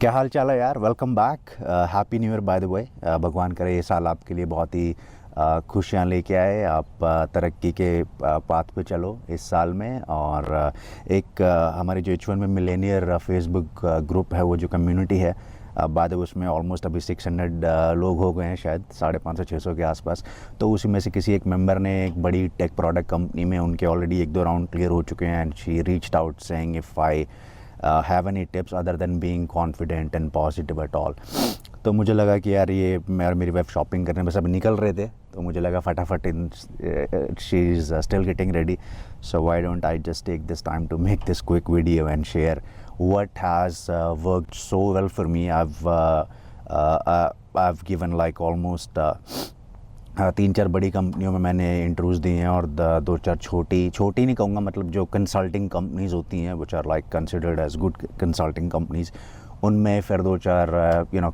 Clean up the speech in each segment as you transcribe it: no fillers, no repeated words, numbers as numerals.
क्या हाल चाल है यार। Welcome back. Happy new year by the way. भगवान करे ये साल आपके लिए बहुत ही खुशियाँ लेके आए। आप तरक्की के पाथ पे चलो इस साल में। और एक हमारे जो H1 में मिलेनियर फेसबुक ग्रुप है, वो जो कम्युनिटी है, बाद उसमें ऑलमोस्ट अभी 600 लोग हो गए हैं, शायद 550-600 के आसपास। तो उसी में से किसी एक मेंबर ने एक बड़ी टेक प्रोडक्ट कंपनी में, उनके ऑलरेडी 1-2 राउंड क्लियर हो चुके हैं, and she reached out saying if I have any tips other than being confident and positive at all. तो मुझे लगा कि यार ये मैं और मेरी वाइफ शॉपिंग करने में सब निकल रहे थे, तो मुझे लगा फटाफट in she is still getting ready, so why don't I just take this time to make this quick video and share what has worked so well for me. I've given like almost 3-4 बड़ी कंपनियों में मैंने interviews दिए हैं, और 2-4 छोटी नहीं कहूँगा, मतलब जो कंसल्टिंग कंपनीज़ होती हैं which are like considered as good consulting companies, उनमें फिर 2-4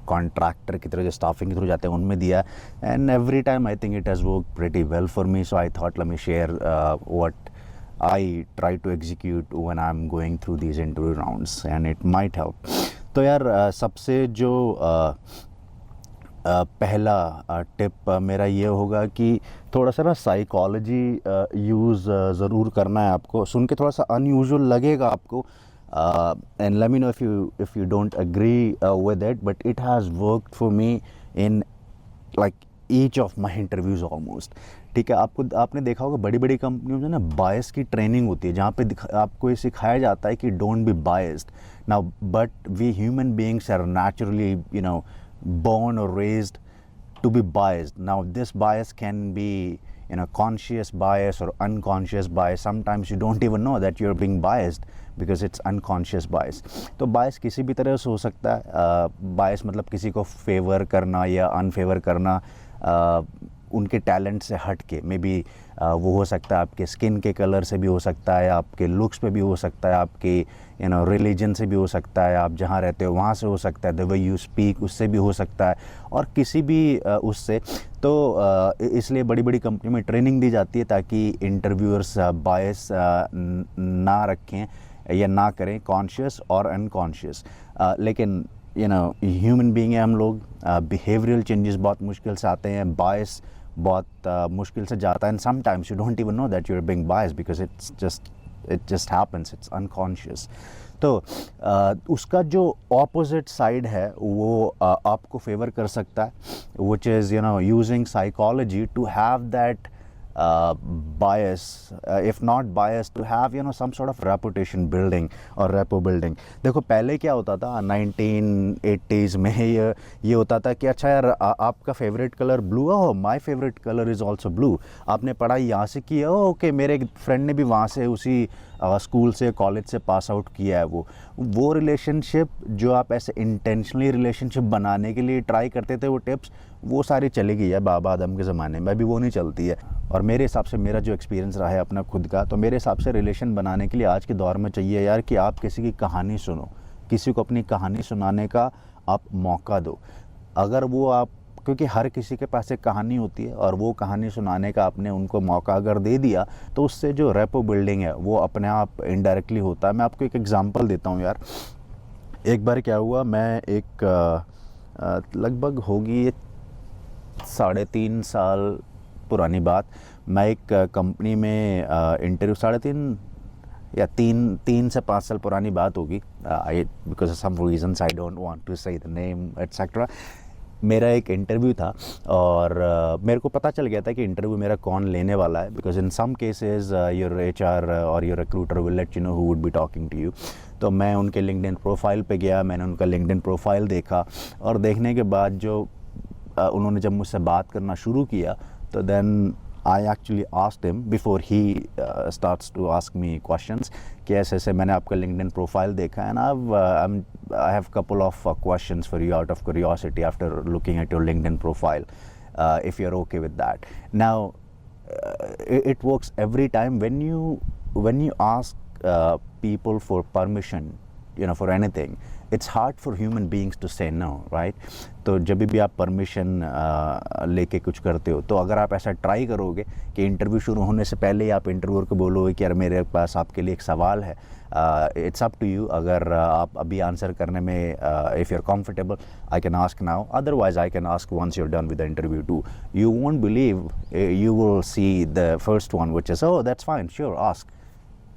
कॉन्ट्रैक्टर की तरह जो स्टाफिंग के थ्रू जाते हैं उनमें दिया। And every time I think it has work pretty well for me, so I thought let me share what I try to execute when I'm going through these interview rounds and it might help. तो यार सबसे जो पहला tip मेरा ये होगा कि थोड़ा सा ना साइकोलॉजी यूज़ ज़रूर करना है आपको। सुन के थोड़ा सा अनयूजुअल लगेगा आपको, and let me know if you don't agree with it, but it has worked for me in like each of my interviews almost. ठीक है, आपने देखा होगा बड़ी बड़ी कंपनियों में ना बायस की ट्रेनिंग होती है, जहाँ पे आपको ये सिखाया जाता है कि don't be biased now, but we human beings are naturally born or raised to be biased. Now this bias can be conscious bias or unconscious bias. Sometimes you don't even know that you're being biased because it's unconscious bias. तो bias किसी भी तरह से हो सकता है। bias मतलब किसी को फेवर करना या अनफेवर करना उनके टैलेंट से हट के। मे बी वो हो सकता है आपके स्किन के कलर से भी हो सकता है, आपके लुक्स पे भी हो सकता है, आपके रिलीजन से भी हो सकता है, आप जहाँ रहते हो वहाँ से हो सकता है, द वे यू स्पीक उससे भी हो सकता है, और किसी भी उससे। तो इसलिए बड़ी बड़ी कंपनी में ट्रेनिंग दी जाती है ताकि इंटरव्यूअर्स बायस ना रखें या ना करें, कॉन्शियस और अनकॉन्शियस। लेकिन ह्यूमन बीइंग है हम लोग, बिहेवियरल चेंजेस बहुत मुश्किल से आते हैं, बायस बहुत मुश्किल से जाता है, and sometimes you don't even know that you are being biased because it just happens, it's unconscious. तो उसका जो ऑपोजिट साइड है वो आपको फेवर कर सकता है, which is using psychology to have that bias, if not bias, to have some sort of reputation building or repo building. देखो पहले क्या होता था 1980s में, ये होता था कि अच्छा यार आपका फेवरेट कलर ब्लू है, my favourite colour is also blue. आपने पढ़ाई यहाँ से की है, ओके मेरे फ्रेंड ने भी वहाँ से उसी स्कूल से कॉलेज से पास आउट किया है। वो रिलेशनशिप जो आप ऐसे इंटेंशनली रिलेशनशिप बनाने के लिए ट्राई करते थे, वो टिप्स वो सारी चली गई है बाबा आदम के ज़माने में, अभी वो नहीं चलती है। और मेरे हिसाब से मेरा जो एक्सपीरियंस रहा है अपना खुद का, तो मेरे हिसाब से रिलेशन बनाने के लिए आज के दौर में चाहिए यार कि आप किसी की कहानी सुनो, किसी को अपनी कहानी सुनाने का आप मौका दो। अगर वो आप, क्योंकि हर किसी के पास एक कहानी होती है, और वो कहानी सुनाने का आपने उनको मौका अगर दे दिया, तो उससे जो रेपो बिल्डिंग है वो अपने आप इनडायरेक्टली होता है। मैं आपको एक एग्जांपल देता हूँ यार। एक बार क्या हुआ, मैं एक लगभग होगी ये 3.5 साल पुरानी बात, मैं एक कंपनी में इंटरव्यू, 3.5 या 3 से 5 साल पुरानी बात होगी, I because of some reasons I don't want to say the name et cetera. मेरा एक इंटरव्यू था, और मेरे को पता चल गया था कि इंटरव्यू मेरा कौन लेने वाला है, because in some cases your HR और your recruiter will let you know who would be talking to you. तो मैं उनके लिंक्डइन प्रोफाइल पे गया, मैंने उनका लिंक्डइन प्रोफाइल देखा, और देखने के बाद जो उन्होंने जब मुझसे बात करना शुरू किया, तो then I actually asked him before he starts to ask me questions कि ऐसे ऐसे मैंने आपका लिंक्डइन प्रोफाइल देखा है ना, I have couple of questions for you out of curiosity after looking at your LinkedIn profile, if you are okay with that. Now it works every time when you ask people for permission for anything, it's hard for human beings to say no, right? तो जब भी आप permission लेके कुछ करते हो, तो अगर आप ऐसा ट्राई करोगे कि इंटरव्यू शुरू होने से पहले ही आप इंटरव्यूअर को बोलोगे कि यार मेरे पास आपके लिए एक सवाल है, इट्स अप टू यू, अगर आप अभी आंसर करने में if you are comfortable I can ask now, otherwise I can ask once you are done with the interview too. You won't believe, you will see the first one which is oh that's fine, sure ask,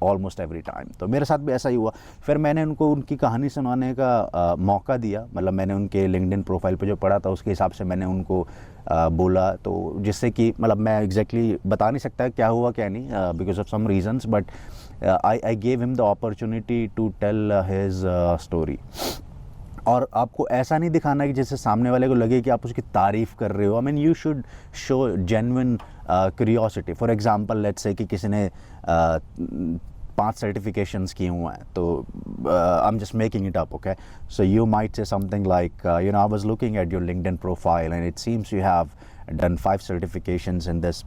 almost every time. तो मेरे साथ भी ऐसा ही हुआ. फिर मैंने उनको उनकी कहानी सुनाने का मौका दिया, मतलब मैंने उनके लिंक्डइन प्रोफाइल पे जो पढ़ा था उसके हिसाब से मैंने उनको बोला, तो जिससे कि मतलब मैं एग्जैक्टली बता नहीं सकता क्या हुआ क्या नहीं, because of some reasons, but I gave him the opportunity to tell his story. और आपको ऐसा नहीं दिखाना कि जैसे सामने वाले को लगे कि आप उसकी तारीफ़ कर रहे हो. I mean you should show genuine curiosity. For example let's say कि किसी ने 5 सर्टिफिकेशंस किए हुए हैं, तो I am just making it up, okay? So you might say something like, you know, I was looking at your LinkedIn profile and it seems you have done 5 certifications in this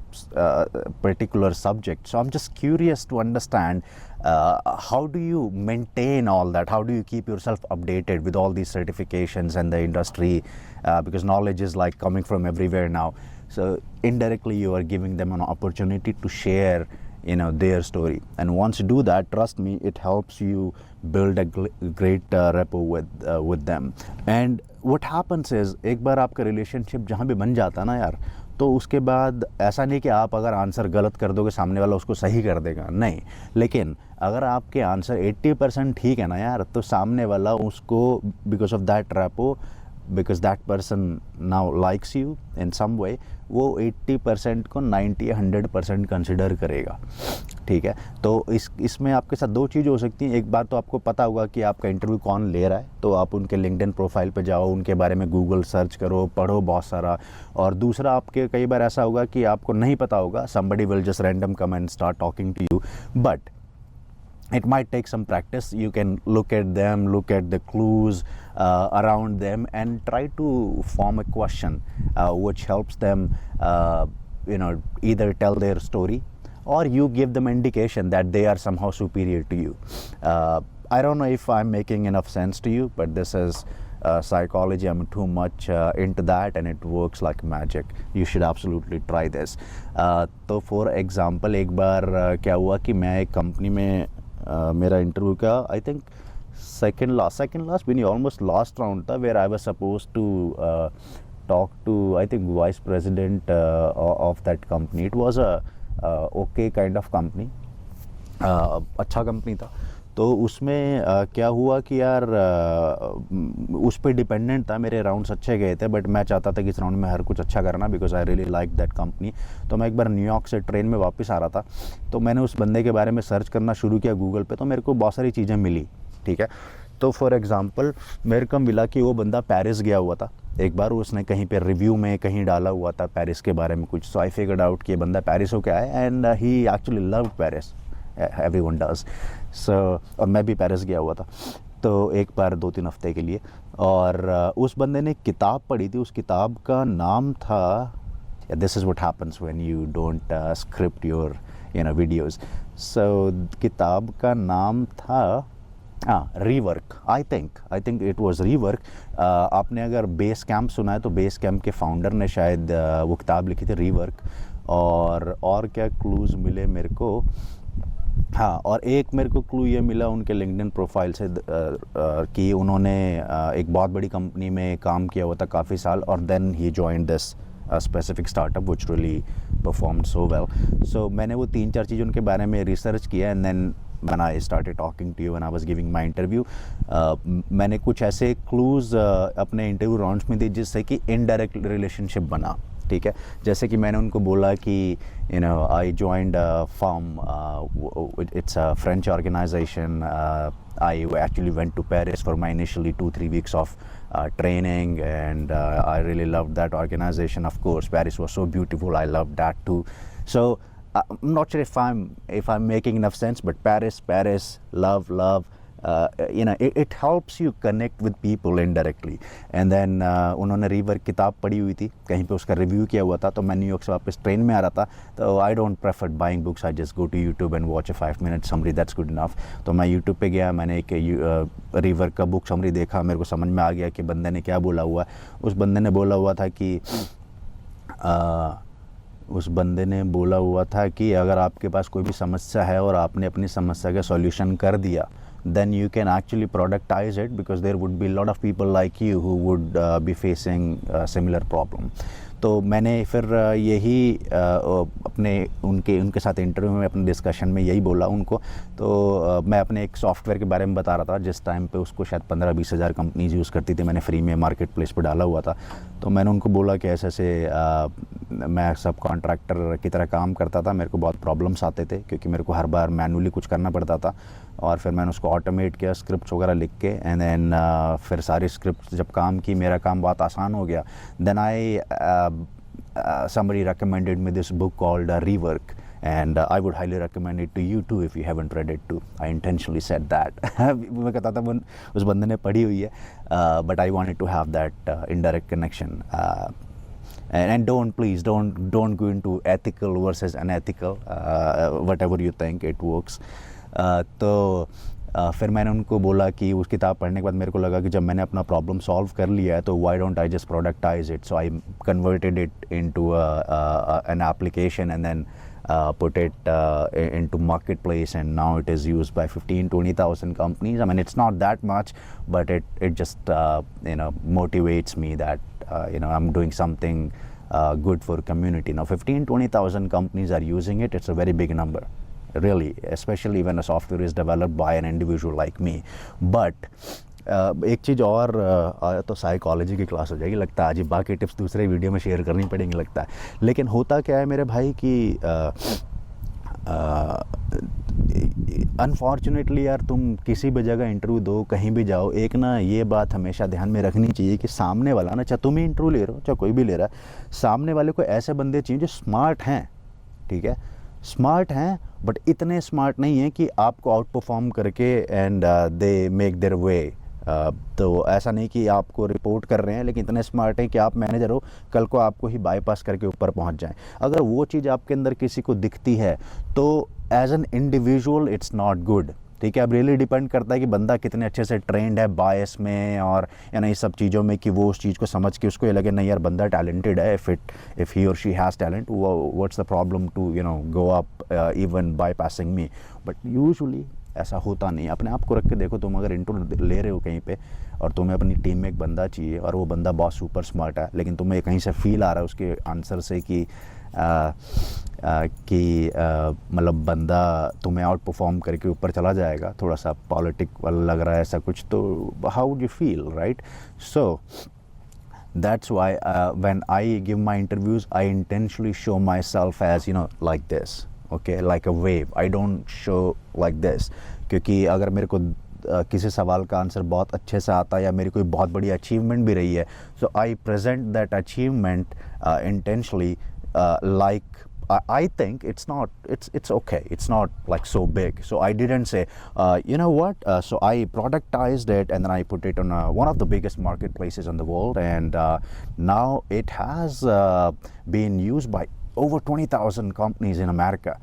particular subject. So I'm just curious to understand, how do you maintain all that? How do you keep yourself updated with all these certifications and the industry? Because knowledge is like coming from everywhere now. So indirectly you are giving them an opportunity to share, you know, their story. And once you do that, trust me, it helps you build a great rapport with them. And what happens is, एक बार आपका relationship जहाँ भी बन जाता है ना यार, तो उसके बाद ऐसा नहीं कि आप अगर आंसर गलत कर दोगे सामने वाला उसको सही कर देगा, नहीं. लेकिन अगर आपके आंसर 80% ठीक है ना यार, तो सामने वाला उसको because of that rapport, because that person now likes you in some way, वो 80% को 90 या 100% कंसिडर करेगा. ठीक है, तो इसमें आपके साथ 2 चीज़ हो सकती हैं. एक बात तो आपको पता होगा कि आपका इंटरव्यू कौन ले रहा है, तो आप उनके लिंक्डइन प्रोफाइल पे जाओ, उनके बारे में गूगल सर्च करो, पढ़ो बहुत सारा. और दूसरा, आपके कई बार ऐसा होगा कि आपको नहीं पता होगा, somebody will just random come and start talking to you, but it might take some practice. You can look at them, look at the clues around them and try to form a question which helps them, you know, either tell their story or you give them indication that they are somehow superior to you. I don't know if I'm making enough sense to you, but this is psychology. I'm too much into that and it works like magic. You should absolutely try this. तो for example, एक बार क्या हुआ कि मैं एक company में मेरा interview का आई थिंक सेकेंड लास्ट भी नहीं, ऑलमोस्ट लास्ट राउंड था, where I was suppose to talk to I think vice president of that company. It was a okay kind of company, अच्छा कंपनी था. तो उसमें क्या हुआ कि यार उस पर डिपेंडेंट था. मेरे राउंड्स अच्छे गए थे, बट मैं चाहता था कि इस राउंड में हर कुछ अच्छा करना, because I really like that company. तो मैं एक बार न्यूयॉर्क से ट्रेन में वापस आ रहा था, तो मैंने उस बंदे के बारे में सर्च करना शुरू किया गूगल पे, तो मेरे को बहुत सारी चीज़ें मिली. ठीक है, तो फॉर एग्ज़ाम्पल मेरे को मिला कि वो बंदा पेरिस गया हुआ था. एक बार उसने कहीं पे रिव्यू में कहीं डाला हुआ था पेरिस के बारे में कुछ. सो आई फिगर्ड आउट कि ये बंदा पेरिस होके आया and he actually loved Paris. Everyone does. So और मैं भी पेरिस गया हुआ था, तो एक बार 2-3 हफ्ते के लिए. और उस बंदे ने किताब पढ़ी थी. उस किताब का नाम था, this is what happens when you don't script your videos. So किताब का नाम था rework. I think it was rework. आपने अगर बेस कैंप सुना है तो बेस कैंप के फाउंडर ने शायद वो किताब लिखी थी, रीवर्क. और क्या क्लूज़ मिले मेरे को, हाँ, और एक मेरे को क्लू ये मिला उनके लिंक्डइन प्रोफाइल से कि उन्होंने एक बहुत बड़ी कंपनी में काम किया हुआ था काफ़ी साल, और then he joined this specific startup which really performed so well. So मैंने वो 3-4 चीज़ उनके बारे में रिसर्च किया and then when I started talking to you when I was giving my interview, मैंने कुछ ऐसे क्लूज़ अपने इंटरव्यू राउंड्स में दी जिससे कि इनडायरेक्ट रिलेशनशिप बना. ठीक है, जैसे कि मैंने उनको बोला कि you know I joined firm, it's a French organization. I actually went to Paris for my initially 2-3 weeks of training, and I really loved that organization. Of course, Paris was so beautiful. I loved that too. So I'm not sure if I'm making enough sense, but Paris, love, you know it helps you connect with people indirectly. And then उन्होंने rework किताब पढ़ी हुई थी, कहीं पे उसका review किया हुआ था, तो मैं न्यूयॉर्क से वापस ट्रेन में आ रहा था, तो I don't prefer buying books, I just go to YouTube and watch a 5 minute summary, that's good enough. तो मैं यूट्यूब पे गया, मैंने एक रीवर्क का बुक समरी देखा, मेरे को समझ में आ गया कि बंदे ने क्या बोला हुआ। उस बंदे ने बोला हुआ था कि अगर आपके पास कोई भी समस्या है और आपने अपनी समस्या का सॉल्यूशन कर दिया, then you can actually productize it, because there would be a lot of people like you who would be facing a similar problem. तो मैंने फिर यही अपने उनके साथ इंटरव्यू में, अपने डिस्कशन में यही बोला उनको। तो मैं अपने एक सॉफ्टवेयर के बारे में बता रहा था, जिस टाइम पे उसको शायद 15-20 हज़ार कंपनीज यूज़ करती थी, मैंने फ्री में मार्केट प्लेस पर डाला हुआ था। तो मैंने उनको बोला कि ऐसे मैं सब कॉन्ट्रैक्टर की तरह काम करता था, मेरे को बहुत प्रॉब्लम्स आते थे क्योंकि मेरे को हर बार मैनुअली कुछ करना पड़ता था, और फिर मैंने उसको ऑटोमेट किया स्क्रिप्ट वगैरह लिख के, एंड देन फिर सारी स्क्रिप्ट जब काम की, मेरा काम बहुत आसान हो गया। Then somebody recommended me this book called Rework, and I would highly recommend it to you too if you haven't read it too. I intentionally said that. मैं कहता था उस बंदे ने पढ़ी हुई है, but I wanted to have that indirect connection. And please don't go into ethical versus unethical, whatever you think it works. तो फिर मैंने उनको बोला कि उस किताब पढ़ने के बाद मेरे को लगा कि जब मैंने अपना प्रॉब्लम सॉल्व कर लिया है, तो why don't I just productize it. So I converted it into an application and then put it into marketplace, and now it is used by 15,000-20,000 companies. I mean, it's not that much, but it just motivates me that I'm doing something good for community. Now 15,000-20,000 companies are using it. It's a very big number, really, especially when a software is developed by an individual like me. But एक चीज़ और तो psychology की class हो जाएगी लगता है आज ही, बाकी टिप्स दूसरे वीडियो में शेयर करनी पड़ेंगी लगता है। लेकिन होता क्या है मेरे भाई कि अनफॉर्चुनेटली यार, तुम किसी भी जगह इंटरव्यू दो, कहीं भी जाओ, एक ना ये बात हमेशा ध्यान में रखनी चाहिए कि सामने वाला ना, चाहे तुम ही इंटरव्यू ले रहे हो चाहे कोई भी ले रहा है, सामने वाले को ऐसे बंदे चाहिए जो स्मार्ट हैं, ठीक है, स्मार्ट हैं, बट इतने स्मार्ट नहीं हैं कि आपको आउट परफॉर्म करके and they make their way. तो ऐसा नहीं कि आपको रिपोर्ट कर रहे हैं, लेकिन इतने स्मार्ट हैं कि आप मैनेजर हो, कल को आपको ही बाईपास करके ऊपर पहुंच जाएं। अगर वो चीज़ आपके अंदर किसी को दिखती है तो as an individual it's not good, ठीक है। अब रियली डिपेंड करता है कि बंदा कितने अच्छे से ट्रेंड है बायस में और इस सब चीज़ों में, कि वो उस चीज़ को समझ के उसको ये लगे नहीं यार बंदा टैलेंटेड है, इफ़ ही और she has talent, what's the problem to go up even by passing me. But usually ऐसा होता नहीं। अपने आप को रख के देखो, तुम अगर इंटरव्यू ले रहे हो कहीं पे और तुम्हें अपनी टीम में एक बंदा चाहिए और वो बंदा बहुत सुपर स्मार्ट है, लेकिन तुम्हें कहीं से फील आ रहा है उसके आंसर से कि मतलब बंदा तुम्हें आउट परफॉर्म करके ऊपर चला जाएगा, थोड़ा सा पॉलिटिक वाला लग रहा है ऐसा कुछ, तो how would you feel, right? So that's why when I give my interviews, I intentionally show myself as like this, okay, like a wave. I don't show like this, क्योंकि अगर मेरे को किसी सवाल का आंसर बहुत अच्छे से आता है या मेरी कोई बहुत बड़ी अचीवमेंट भी रही है, so I present that achievement intentionally like I think it's okay, it's not like so big, so I didn't say you know what, so I productized it and then I put it on one of the biggest marketplaces in the world, and now it has been used by over 20,000 companies in America.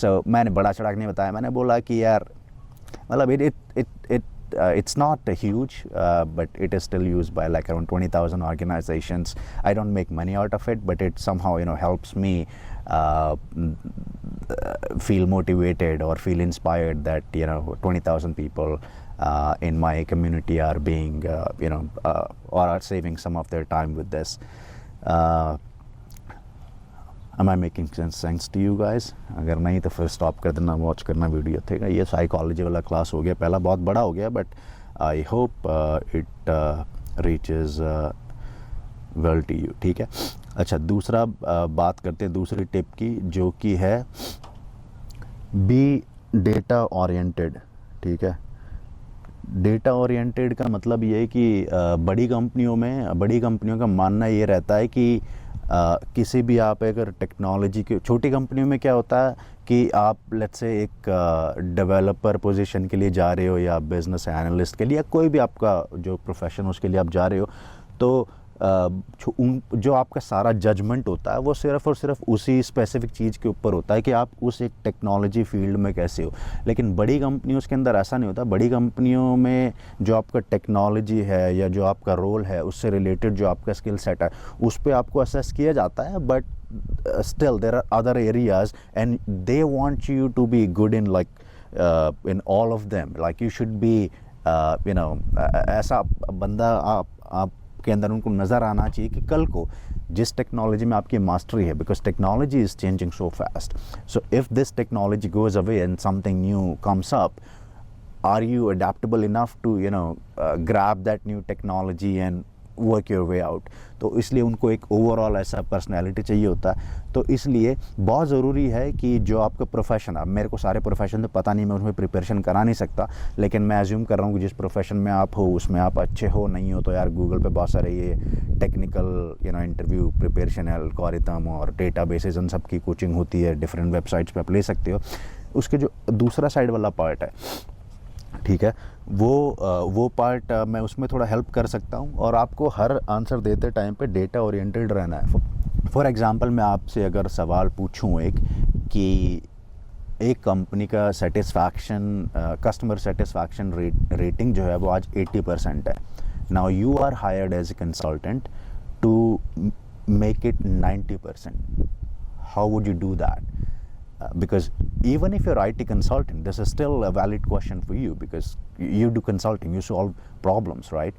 So मैंने बड़ा चढ़ा के नहीं बताया, मैंने बोला कि यार मतलब it's not huge, but it is still used by like around 20,000 organizations. I don't make money out of it, but it somehow helps me feel motivated or feel inspired that 20,000 people in my community are being or are saving some of their time with this. Am I making sense to you guys? अगर नहीं तो फिर stop कर देना, watch करना video, ठीक है। ये साइकोलॉजी वाला क्लास हो गया, पहला बहुत बड़ा हो गया, but I hope it reaches well to you, ठीक है। अच्छा, दूसरा बात करते हैं दूसरी टिप की, जो कि है बी डेटा ओरिएंटेड, ठीक है। डेटा ओरिएंटेड का मतलब ये है कि बड़ी कंपनियों का मानना ये रहता है कि किसी भी आप अगर टेक्नोलॉजी की छोटी कंपनियों में क्या होता है कि आप लेट्स से एक डेवलपर पोजीशन के लिए जा रहे हो या बिजनेस एनालिस्ट के लिए या कोई भी आपका जो प्रोफेशन उसके लिए आप जा रहे हो, तो जो आपका सारा जजमेंट होता है वो सिर्फ़ और सिर्फ उसी स्पेसिफिक चीज़ के ऊपर होता है कि आप उस एक टेक्नोलॉजी फील्ड में कैसे हो। लेकिन बड़ी कंपनियों के अंदर ऐसा नहीं होता। बड़ी कंपनियों में जो आपका टेक्नोलॉजी है या जो आपका रोल है उससे रिलेटेड जो आपका स्किल सेट है उस पर आपको असेस किया जाता है, but still there are other areas and they want you to be good in like in all of them, like you should be ऐसा बंदा आप के अंदर उनको नज़र आना चाहिए कि कल को जिस टेक्नोलॉजी में आपकी मास्टरी है, because technology is changing so fast, so if this technology goes away and something new comes up, are you adaptable enough to grab that new technology and work your way out. तो इसलिए उनको एक overall ऐसा personality चाहिए होता है। तो इसलिए बहुत ज़रूरी है कि जो आपका प्रोफेशन, अब मेरे को सारे प्रोफेशन तो पता नहीं, मैं उसमें प्रिपरेशन करा नहीं सकता, लेकिन मैं एज्यूम कर रहा हूँ कि जिस प्रोफेशन में आप हो उसमें आप अच्छे हो, नहीं हो तो यार गूगल पे बहुत सारे ये टेक्निकल इंटरव्यू प्रिपरेशन एल्गोरिथम और डेटाबेसेस उन सब की कोचिंग होती है, डिफरेंट वेबसाइट्स पे आप ले सकते हो। उसके जो दूसरा साइड वाला पार्ट है, ठीक है, वो पार्ट मैं उसमें थोड़ा हेल्प कर सकता हूँ और आपको हर आंसर देते टाइम पे डेटा ओरिएंटेड रहना है। फॉर एग्ज़ाम्पल मैं आपसे अगर सवाल पूछूँ कि एक कंपनी का सेटिस्फैक्शन कस्टमर सेटिस्फैक्शन रेटिंग जो है वो आज 80% है। Now you are hired as a consultant to make it 90%। How would you do that? Because even if you're IT consultant, this is still a valid question for you because you do consulting, you solve problems, right?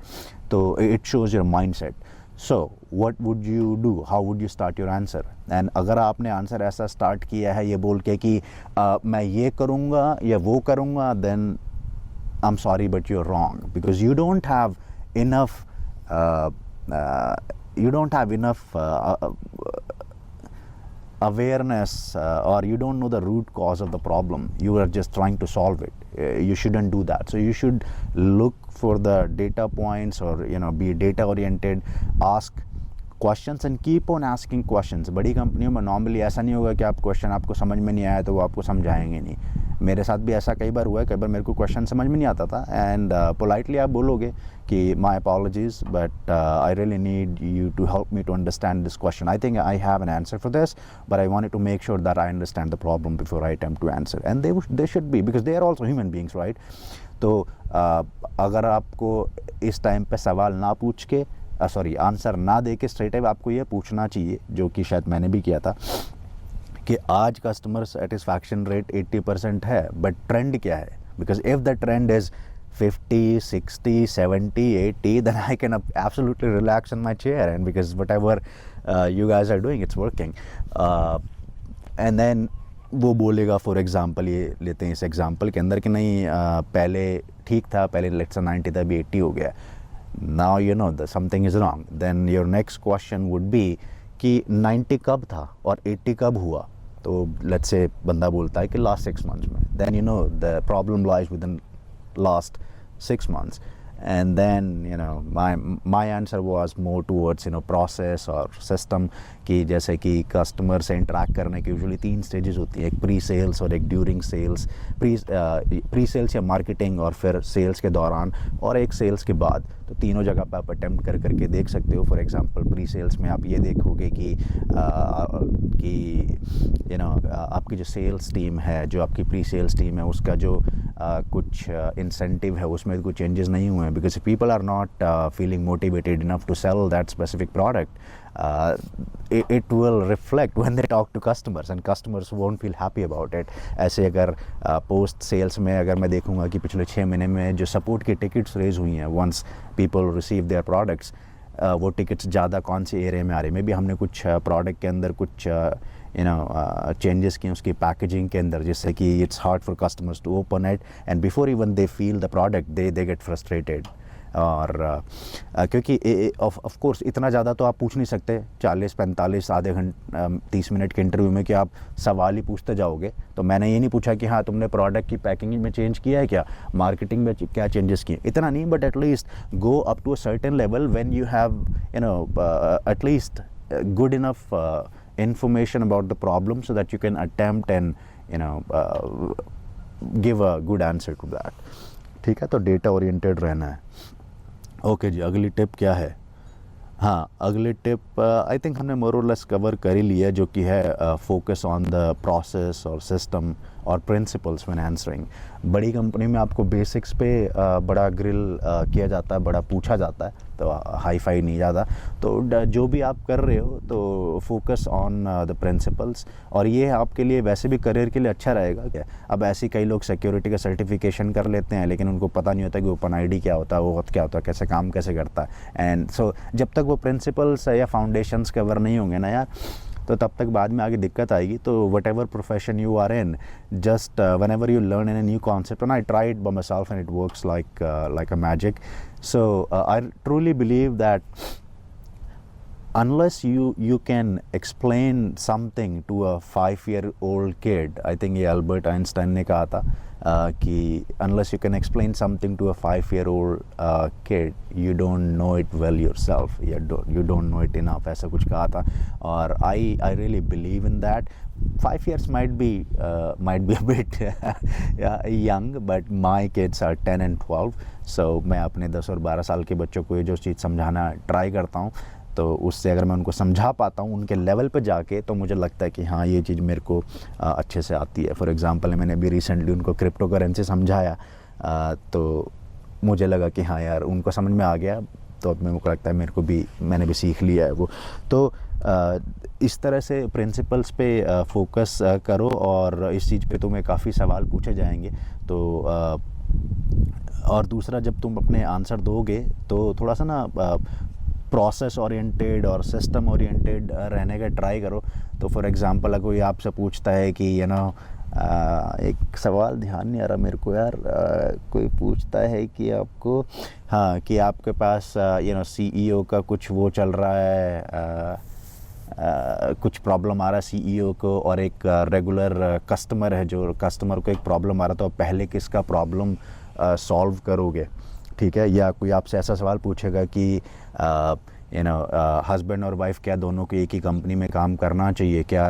So it shows your mindset. So what would you do? How would you start your answer? And अगर आपने answer ऐसा start किया है ये बोल के कि मैं ये करूँगा या वो करूँगा, then I'm sorry but you're wrong, because you don't have enough awareness or you don't know the root cause of the problem. You are just trying to solve it. You shouldn't do that. So you should look for the data points or be data oriented, ask questions and keep on asking questions. बड़ी कंपनियों में normally ऐसा नहीं होगा कि आप question आपको समझ में नहीं आया तो वो आपको समझाएंगे नहीं। मेरे साथ भी ऐसा कई बार हुआ है, कई बार मेरे को क्वेश्चन समझ में नहीं आता था एंड पोलाइटली आप बोलोगे कि my apologies but I really need you to help me to understand this question. I think I have an answer for this but I wanted to make sure that I understand the problem before I attempt to answer, and they should be, because they are also human beings, right? तो अगर आपको इस time पे सवाल ना पूछ के answer ना दे के स्ट्रेट अवे आपको ये पूछना चाहिए, जो कि शायद मैंने भी किया था, कि आज कस्टमर सेटिस्फैक्शन रेट 80% है, बट ट्रेंड क्या है? Because if the trend is 50, 60, 70, 80, then I can absolutely relax in my chair, and because whatever you guys are doing, it's working. And then वो बोलेगा, फॉर एग्जांपल ये लेते हैं इस example के अंदर कि नहीं पहले ठीक था, पहले लेट्स से 90 था, अभी 80 हो गया, now you know that something is wrong. Then your next question would be कि 90 कब था और 80 कब हुआ? तो लेट्स से बंदा बोलता है कि लास्ट 6 months में, then you know the problem lies within last 6 months. And then my answer was more towards process और system, कि जैसे कि कस्टमर से इंटरेक्ट करने की यूजुअली 3 स्टेजेस होती है, एक प्री सेल्स और एक ड्यूरिंग सेल्स, प्री सेल्स या मार्केटिंग और फिर सेल्स के दौरान और एक सेल्स के बाद। तो तीनों जगह पर आप अटेम्प्ट करके देख सकते हो। फॉर एग्जांपल प्री सेल्स में आप ये देखोगे कि आपकी जो सेल्स टीम है, जो आपकी प्री सेल्स टीम है, उसका जो कुछ इंसेंटिव है उसमें कुछ चेंजेस नहीं हुए हैं, because people are not feeling motivated enough to sell that specific product. It will reflect when they talk to customers and customers won't feel happy about it. ऐसे अगर पोस्ट सेल्स में अगर मैं देखूंगा कि पिछले 6 महीने में जो सपोर्ट की टिकट्स रेज हुई हैं once people receive their products, वो टिकट्स ज़्यादा कौन से एरिया में आ रही है, मे बी हमने कुछ प्रोडक्ट के अंदर कुछ चेंजेस किए उसकी पैकेजिंग के अंदर, जिससे कि it's hard for customers to open it and before even they feel the product they get frustrated. और क्योंकि ऑफ कोर्स इतना ज़्यादा तो आप पूछ नहीं सकते 40-45 आधे घंटे 30 मिनट के इंटरव्यू में कि आप सवाल ही पूछते जाओगे. तो मैंने ये नहीं पूछा कि हाँ तुमने प्रोडक्ट की पैकिंग में चेंज किया है क्या, मार्केटिंग में क्या चेंजेस किए, इतना नहीं, but at least go up to a certain level when you have at least good enough information about the problem so that you can attempt and give a good answer to that. ठीक है, तो data oriented रहना है. Okay जी, अगली tip क्या है? हाँ, अगली टिप आई थिंक हमने मोर और लेस कवर कर ही लिया, जो कि है फोकस ऑन द प्रोसेस और सिस्टम और प्रिंसिपल्स व्हेन आंसरिंग. बड़ी कंपनी में आपको बेसिक्स पे बड़ा ग्रिल किया जाता है, बड़ा पूछा जाता है, तो हाई फाई नहीं ज़्यादा. तो जो भी आप कर रहे हो तो फोकस ऑन द प्रिंसिपल्स, और ये आपके लिए वैसे भी करियर के लिए अच्छा रहेगा. क्या अब ऐसे कई लोग सिक्योरिटी का सर्टिफिकेशन कर लेते हैं, लेकिन उनको पता नहीं होता कि ओपन आईडी क्या होता है, वो क्या होता है, कैसे काम कैसे करता है. एंड सो जब तक वो प्रिंसिपल्स या फाउंडेशंस कवर नहीं होंगे ना यार, तो तब तक बाद में आगे दिक्कत आएगी. तो whatever profession you are in, just whenever you learn in a new concept, and I try it by myself and it works like a magic. So I truly believe that unless you can explain something to a 5-year-old kid, I think ये Albert Einstein ने कहा था कि unless you can explain something to a 5-year-old kid, you don't know it well yourself, you don't know it enough, ऐसा कुछ कहा था. और I really believe in that. 5 years might be a bit young, but my kids are 10 and 12, so मैं अपने 10 और 12 साल के बच्चों को ये जो चीज़ समझाना ट्राई करता हूँ, तो उससे अगर मैं उनको समझा पाता हूँ उनके लेवल पे जाके, तो मुझे लगता है कि हाँ ये चीज़ मेरे को अच्छे से आती है. फॉर एग्जांपल मैंने अभी रिसेंटली उनको क्रिप्टो करेंसी समझाया, तो मुझे लगा कि हाँ यार उनको समझ में आ गया, तो अब मेरे को लगता है मैंने भी सीख लिया है वो. तो इस तरह से प्रिंसिपल्स पे फोकस करो, और इस चीज़ पे तुम्हें काफ़ी सवाल पूछे जाएंगे. तो और दूसरा, जब तुम अपने आंसर दोगे तो थोड़ा सा ना प्रोसेस ओरिएंटेड और सिस्टम ओरिएंटेड रहने का ट्राई करो. तो फॉर एग्जांपल अगर कोई आपसे पूछता है कि एक सवाल ध्यान नहीं आ रहा मेरे को यार, कोई पूछता है कि आपको, हाँ, कि आपके पास CEO का कुछ वो चल रहा है, कुछ प्रॉब्लम आ रहा है CEO को, और एक रेगुलर कस्टमर है, जो कस्टमर को एक प्रॉब्लम आ रहा, तो आप पहले किसका प्रॉब्लम सॉल्व करोगे. ठीक है, या कोई आपसे ऐसा सवाल पूछेगा कि हस्बैंड और वाइफ क्या दोनों को एक ही कंपनी में काम करना चाहिए, क्या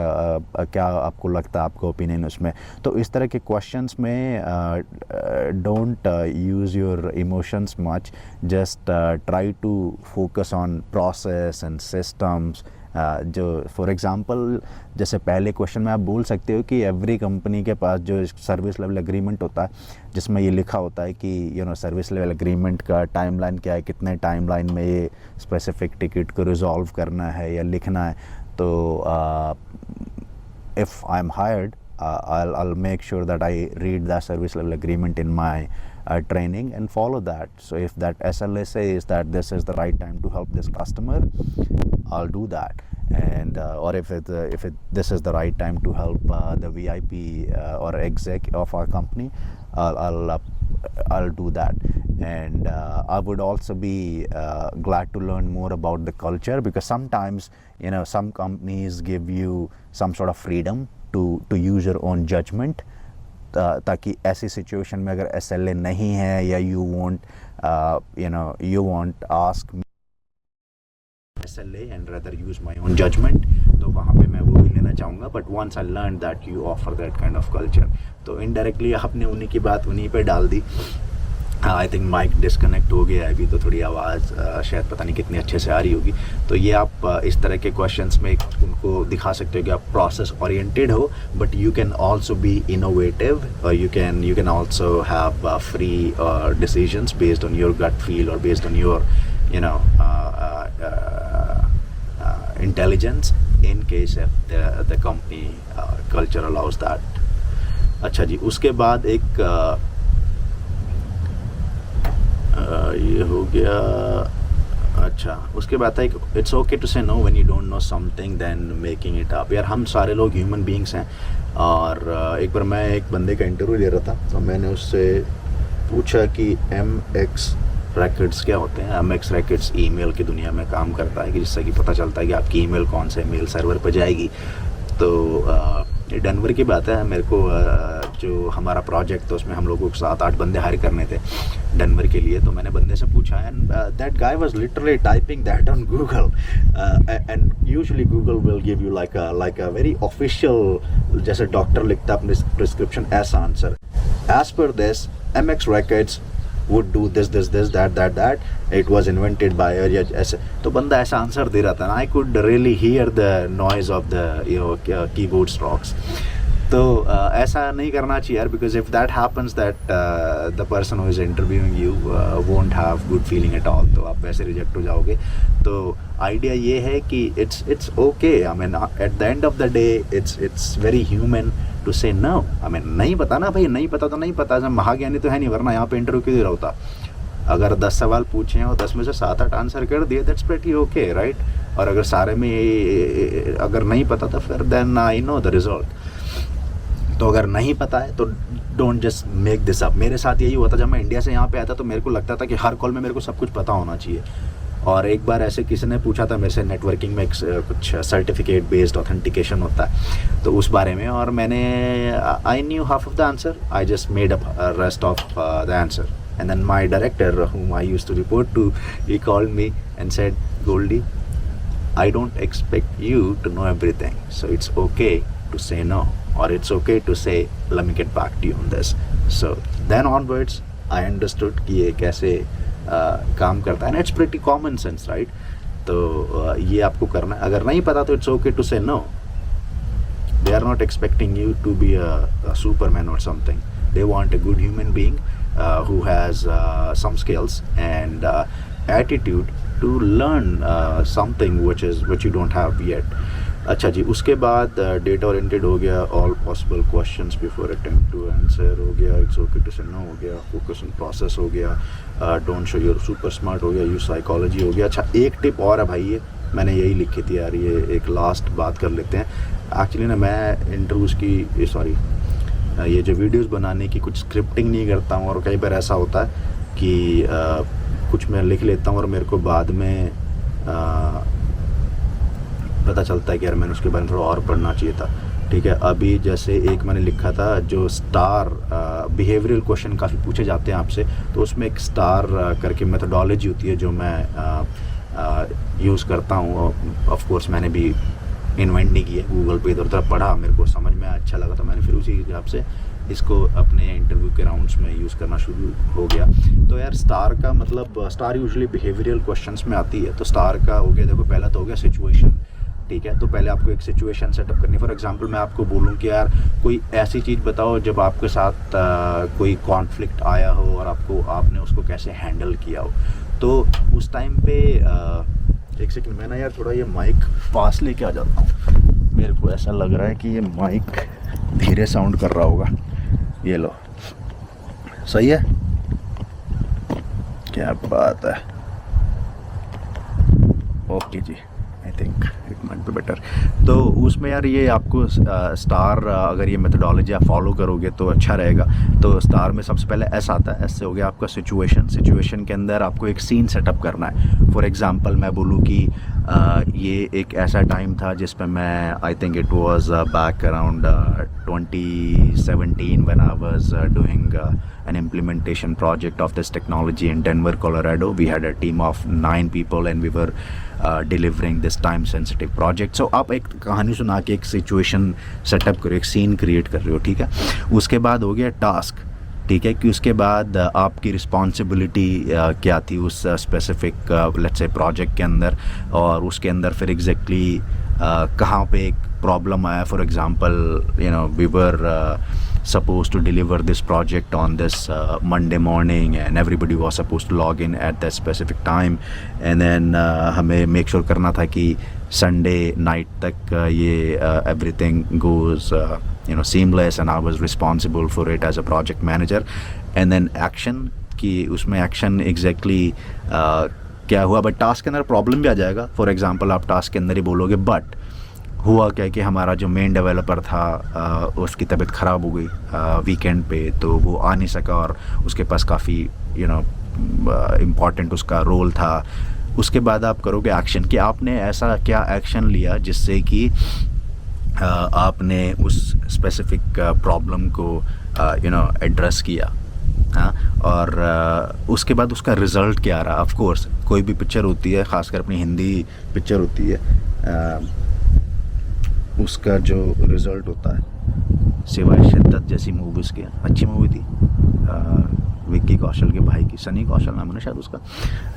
आपको लगता है, आपका ओपिनियन उसमें. तो इस तरह के क्वेश्चंस में don't use your emotions much, just try to focus on process and systems. जो फॉर एग्जांपल जैसे पहले क्वेश्चन में आप बोल सकते हो कि एवरी कंपनी के पास जो सर्विस लेवल एग्रीमेंट होता है, जिसमें ये लिखा होता है कि सर्विस लेवल एग्रीमेंट का टाइमलाइन क्या है, कितने टाइमलाइन में ये स्पेसिफिक टिकट को रिजॉल्व करना है या लिखना है. तो if I am hired, I'll make sure that I read the service level agreement in my training and follow that. So if that SLA says that this is the right time to help this customer, I'll do that. And or if this is the right time to help the VIP or exec of our company, I'll do that. And I would also be glad to learn more about the culture, because sometimes some companies give you some sort of freedom to use your own judgment, ताकि ऐसी situation में अगर SLA नहीं है या you won't ask me SLA and rather use my own judgment, तो वहाँ पे मैं वो भी लेना चाहूँगा. But once I learned that you offer that kind of culture, तो indirectly आपने उन्हीं की बात उन्हीं पे डाल दी. आई थिंक माइक डिस्कनेक्ट हो गया है अभी, तो थोड़ी आवाज़ शायद पता नहीं कितनी अच्छे से आ रही होगी. तो ये आप इस तरह के क्वेश्चंस में उनको दिखा सकते हो कि आप प्रोसेस ओरिएंटेड हो, but you can also be innovative, और you can also have free decisions based on your gut feel और based on your intelligence in case the company culture allows that. अच्छा जी, उसके बाद एक ये हो गया. अच्छा, उसके बाद है it's okay to say no when you don't know something then making it up. यार हम सारे लोग ह्यूमन बीइंग्स हैं, और एक बार मैं एक बंदे का इंटरव्यू ले रहा था, तो मैंने उससे पूछा कि MX रैकेट्स क्या होते हैं. MX रैकेट्स ईमेल की दुनिया में काम करता है, कि जिससे कि पता चलता है कि आपकी ईमेल कौन से मेल सर्वर पर जाएगी. तो ये डेनवर की बात है। मेरे को जो हमारा प्रोजेक्ट था उसमें हम लोगों को 7-8 बंदे हायर करने थे डेनवर के लिए। तो मैंने बंदे से पूछा and that guy was literally typing that on Google and usually Google will give you like a very official, जैसे डॉक्टर लिखता है अपने प्रिस्क्रिप्शन, ऐसा answer as per this MX Records would do this that it was invented by ऐसे। तो बंदा ऐसा answer दे रहा था ना, I could really hear the noise of the keyboard strokes। तो ऐसा नहीं करना चाहिए यार, because if that happens that the person who is interviewing you won't have good feeling at all, तो आप वैसे रिजेक्ट हो जाओगे। तो आइडिया ये है कि it's okay, I mean at the end of the day it's very human to say no। I mean नहीं पता ना भाई, नहीं पता तो नहीं पता, जब महाज्ञानी तो है नहीं, वरना यहाँ पे इंटरव्यू क्यों दे रहा होता। अगर 10 सवाल पूछे हैं और 10 में से 7-8 आंसर कर दिए, दैट्स प्रीटी ओके राइट। और अगर सारे में अगर नहीं पता तो फिर then I know the result. तो अगर नहीं पता है तो don't just make this up. मेरे साथ यही हुआ था, जब मैं इंडिया से यहाँ पे आया था तो मेरे को लगता था कि हर कॉल में मेरे को सब कुछ पता होना चाहिए। और एक बार ऐसे किसी ने पूछा था मेरे से, नेटवर्किंग में कुछ सर्टिफिकेट बेस्ड ऑथेंटिकेशन होता है तो उस बारे में, और मैंने I knew half of the answer, I just made up rest of the answer and then my director whom I used to report to, he called me and said, Goldie, I don't expect you to know everything, so it's okay to say no, or it's okay to say let me get back to you on this। So then onwards I understood कि ये कैसे काम करता है, and it's pretty common sense right. तो ये आपको करना है। अगर नहीं पता तो it's okay to say no. They are not expecting you to be a superman और something, they want a good human being who has some skills and attitude to learn something which you don't have yet। अच्छा जी, उसके बाद data oriented हो गया, all possible questions before attempt to answer हो गया, it's okay to say no हो गया, फोकस ऑन प्रोसेस हो गया, don't show your super smart हो गया, यूज साइकोलॉजी हो गया। अच्छा एक टिप और है भाई, ये मैंने यही लिखी थी यार, ये एक लास्ट बात कर लेते हैं। एक्चुअली ना मैं इंटरव्यूज़ की सॉरी ये जो वीडियोस बनाने की कुछ स्क्रिप्टिंग नहीं करता हूँ, और कई बार ऐसा होता है कि कुछ मैं लिख लेता हूँ और मेरे को बाद में पता चलता है कि यार मैंने उसके बारे में थोड़ा और पढ़ना चाहिए था। ठीक है, अभी जैसे एक मैंने लिखा था जो स्टार बिहेवियरल क्वेश्चन काफ़ी पूछे जाते हैं आपसे, तो उसमें एक स्टार करके मेथोडोलॉजी होती है जो मैं यूज़ करता हूँ। ऑफ कोर्स मैंने भी इन्वेंट नहीं किया, गूगल पे इधर उधर पढ़ा, मेरे को समझ में अच्छा लगा तो मैंने फिर उसी हिसाब से इसको अपने इंटरव्यू के राउंड्स में यूज़ करना शुरू हो गया। तो यार स्टार का मतलब, स्टार यूजुअली बिहेवियरल क्वेश्चंस में आती है। तो स्टार का हो गया, देखो पहला तो हो गया सिचुएशन। ठीक है, तो पहले आपको एक सिचुएशन सेटअप करनी है। फॉर एग्जांपल मैं आपको बोलूं कि यार कोई ऐसी चीज़ बताओ जब आपके साथ कोई कॉन्फ्लिक्ट आया हो और आपने उसको कैसे हैंडल किया हो। तो उस टाइम पे एक सेकंड, मैं ना यार थोड़ा ये माइक पास लेके आ जाता हूँ, मेरे को ऐसा लग रहा है कि ये माइक धीरे साउंड कर रहा होगा। ये लो, सही है, क्या बात है, okay ji, I think it might be better. तो उसमें यार ये आपको स्टार अगर ये मेथोडोलॉजी आप फॉलो करोगे तो अच्छा रहेगा। तो स्टार में सबसे पहले एस आता है, एस से हो गया आपका सिचुएशन के अंदर आपको एक सीन सेटअप करना है। फॉर एग्जांपल मैं बोलूँ कि ये एक ऐसा टाइम था जिस पे मैं, आई think it was back around 2017 when I was doing an implementation project of this technology in Denver, Colorado. We had a team of 9 people and we were delivering this time sensitive project. So आप एक कहानी सुना के एक situation setup करो, एक scene create कर रहे हो। ठीक है, उसके बाद हो गया टास्क। ठीक है, कि उसके बाद आपकी रिस्पॉन्सिबिलिटी क्या थी उस स्पेसिफिक लेट्स से प्रोजेक्ट के अंदर, और उसके अंदर फिर एग्जैक्टली कहाँ पे एक प्रॉब्लम आया। For example you know we were supposed to deliver this project on this Monday morning and everybody was supposed to log in at that specific time, and then हमें make sure करना था कि Sunday night तक ये everything goes you know seamless, and I was responsible for it as a project manager। and then action, कि उसमें action exactly क्या हुआ, बट टास्क के अंदर प्रॉब्लम भी आ जाएगा। फॉर एग्जांपल आप टास्क के अंदर ही बोलोगे बट हुआ क्या कि हमारा जो मेन डेवलपर था उसकी तबीयत ख़राब हो गई वीकेंड पे, तो वो आ नहीं सका और उसके पास काफ़ी यू नो इम्पॉर्टेंट उसका रोल था। उसके बाद आप करोगे एक्शन, कि आपने ऐसा क्या एक्शन लिया जिससे कि आपने उस स्पेसिफिक प्रॉब्लम को एड्रेस किया, हाँ, और उसके बाद उसका रिज़ल्ट क्या रहा। ऑफ कोर्स कोई भी पिक्चर होती है, ख़ासकर अपनी हिंदी पिक्चर होती है, उसका जो रिज़ल्ट होता है, सिवाय शिद्दत जैसी मूवीज़ के, अच्छी मूवी थी विक्की कौशल के भाई की, सनी कौशल नाम है ना शायद उसका,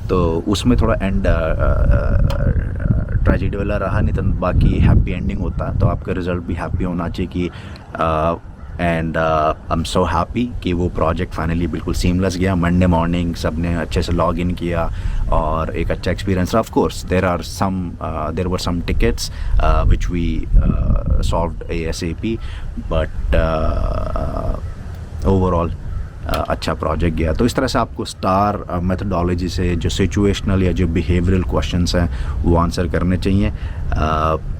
तो उसमें थोड़ा एंड ट्रेजेडी वाला रहा, नहीं तो बाकी हैप्पी एंडिंग होता, तो आपका रिज़ल्ट भी हैप्पी होना चाहिए कि and I am so happy कि वो प्रोजेक्ट फाइनली बिल्कुल सीमलेस गया। मंडे मॉर्निंग सब ने अच्छे से लॉग इन किया और एक अच्छा experience. Of course there were some tickets which we solved ASAP, but overall अच्छा प्रोजेक्ट गया। तो इस तरह से आपको स्टार मेथडोलॉजी से जो सिचुएशनल या जो बिहेवियरल क्वेश्चंस हैं वो आंसर करने चाहिए।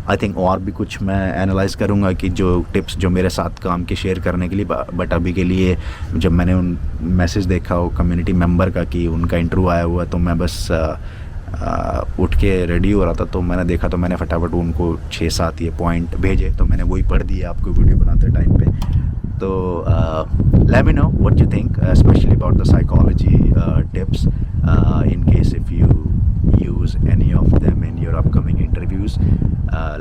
आई थिंक और भी कुछ मैं एनालाइज़ करूँगा कि जो टिप्स जो मेरे साथ काम के शेयर करने के लिए, बट अभी के लिए जब मैंने उन मैसेज देखा हो कम्युनिटी मेंबर का कि उनका इंटरव्यू आया हुआ, तो मैं बस उठ के रेडी हो रहा था, तो मैंने देखा, तो मैंने फटाफट उनको 6-7 ये पॉइंट भेजे, तो मैंने वही पढ़ दिया आपको वीडियो बनाते टाइम पे। तो let me know what you think, especially about the psychology tips, in case if you use any of them in your upcoming interviews.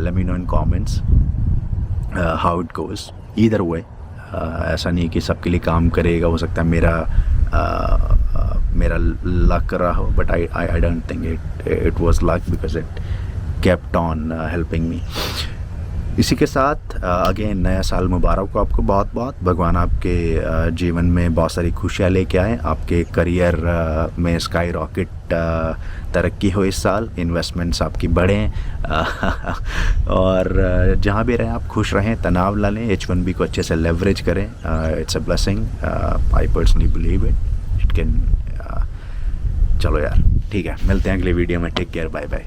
Let me know in comments how it goes. Either way, ऐसा नहीं कि सबके लिए काम करेगा, हो सकता है मेरा लक रहा हो, but I don't think it was luck because it kept on helping me. इसी के साथ अगेन नया साल मुबारक हो आपको बहुत बहुत। भगवान आपके जीवन में बहुत सारी खुशियाँ लेके आए, आपके करियर में स्काई रॉकेट तरक्की हो इस साल, इन्वेस्टमेंट्स आपकी बढ़ें और जहाँ भी रहें आप खुश रहें, तनाव ना लें, H1B को अच्छे से लेवरेज करें। It's a blessing, I personally believe it can. चलो यार ठीक है, मिलते हैं अगले वीडियो में। Take care, bye bye.